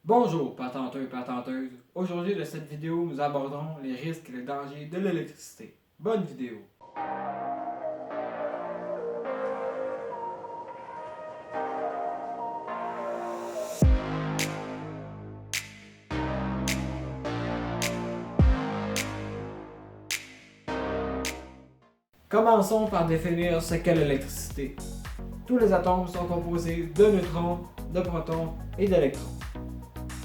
Bonjour patenteux et patenteuses. Aujourd'hui dans cette vidéo, nous aborderons les risques et les dangers de l'électricité. Bonne vidéo! Commençons par définir ce qu'est l'électricité. Tous les atomes sont composés de neutrons, de protons et d'électrons.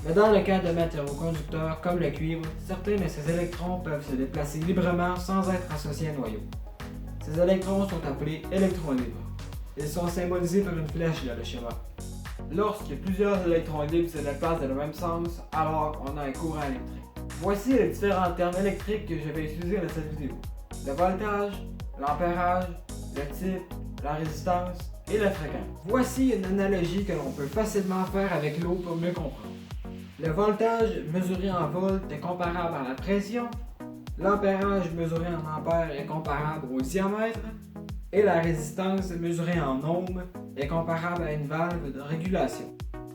Mais dans le cas de matériaux-conducteurs comme le cuivre, certains de ces électrons peuvent se déplacer librement sans être associés à un noyau. Ces électrons sont appelés électrons libres. Ils sont symbolisés par une flèche dans le schéma. Lorsque plusieurs électrons libres se déplacent dans le même sens, alors on a un courant électrique. Voici les différents termes électriques que je vais utiliser dans cette vidéo. Le voltage, l'ampérage, le type, la résistance et la fréquence. Voici une analogie que l'on peut facilement faire avec l'eau pour mieux comprendre. Le voltage mesuré en volts est comparable à la pression, l'ampérage mesuré en ampères est comparable au diamètre et la résistance mesurée en ohms est comparable à une valve de régulation.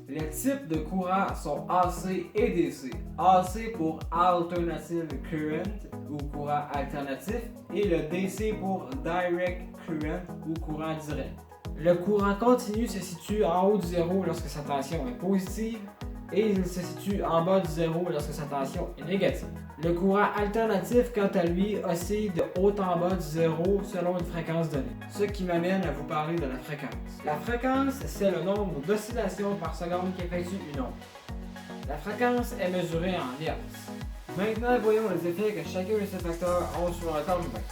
Les types de courants sont AC et DC. AC pour Alternative Current ou courant alternatif et le DC pour Direct Current ou courant direct. Le courant continu se situe en haut du zéro lorsque sa tension est positive et il se situe en bas du zéro lorsque sa tension est négative. Le courant alternatif, quant à lui, oscille de haut en bas du zéro selon une fréquence donnée. Ce qui m'amène à vous parler de la fréquence. La fréquence, c'est le nombre d'oscillations par seconde qu'effectue une onde. La fréquence est mesurée en Hertz. Maintenant, voyons les effets que chacun de ces facteurs ont sur un corps humain.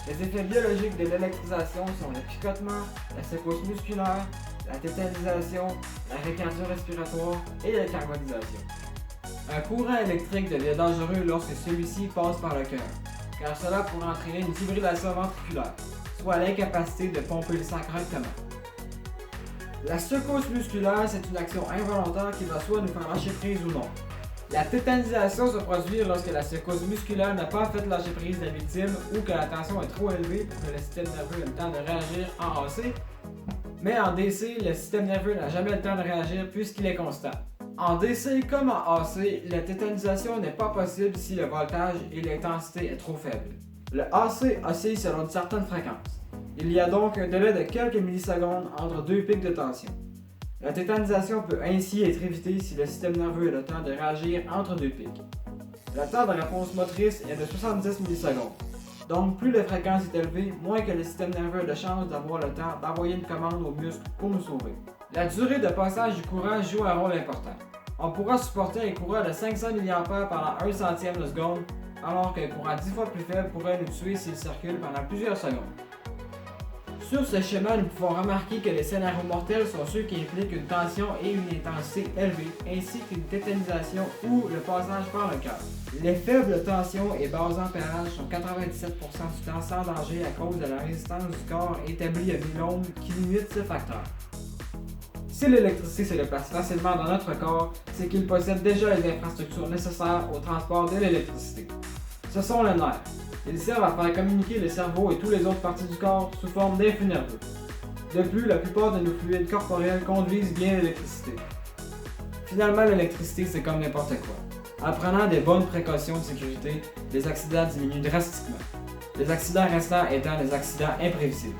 Les effets biologiques de l'électrisation sont le picotement, la secousse musculaire, la tétanisation, la rétention respiratoire et la carbonisation. Un courant électrique devient dangereux lorsque celui-ci passe par le cœur, car cela pourrait entraîner une fibrillation ventriculaire, soit l'incapacité de pomper le sang correctement. La secousse musculaire, c'est une action involontaire qui va soit nous faire lâcher prise ou non. La tétanisation se produit lorsque la secousse musculaire n'a pas fait lâcher prise de la victime ou que la tension est trop élevée pour que le système nerveux ait le temps de réagir en AC. Mais en DC, le système nerveux n'a jamais le temps de réagir puisqu'il est constant. En DC comme en AC, la tétanisation n'est pas possible si le voltage et l'intensité est trop faible. Le AC oscille selon une certaine fréquence. Il y a donc un délai de quelques millisecondes entre deux pics de tension. La tétanisation peut ainsi être évitée si le système nerveux a le temps de réagir entre deux pics. Le temps de réponse motrice est de 70 millisecondes. Donc plus la fréquence est élevée, moins que le système nerveux a de chances d'avoir le temps d'envoyer une commande aux muscles pour nous sauver. La durée de passage du courant joue un rôle important. On pourra supporter un courant de 500 mA pendant 1 centième de seconde, alors qu'un courant 10 fois plus faible pourrait nous tuer s'il circule pendant plusieurs secondes. Sur ce schéma, nous pouvons remarquer que les scénarios mortels sont ceux qui impliquent une tension et une intensité élevée, ainsi qu'une tétanisation ou le passage par le cœur. Les faibles tensions et bas ampérages sont 97% du temps sans danger à cause de la résistance du corps établie à 1000 ohms qui limite ce facteur. Si l'électricité se déplace facilement dans notre corps, c'est qu'il possède déjà les infrastructures nécessaires au transport de l'électricité. Ce sont les nerfs. Ils servent à faire communiquer le cerveau et toutes les autres parties du corps sous forme d'influx nerveux. De plus, la plupart de nos fluides corporels conduisent bien l'électricité. Finalement, l'électricité, c'est comme n'importe quoi. En prenant des bonnes précautions de sécurité, les accidents diminuent drastiquement. Les accidents restants étant des accidents imprévisibles.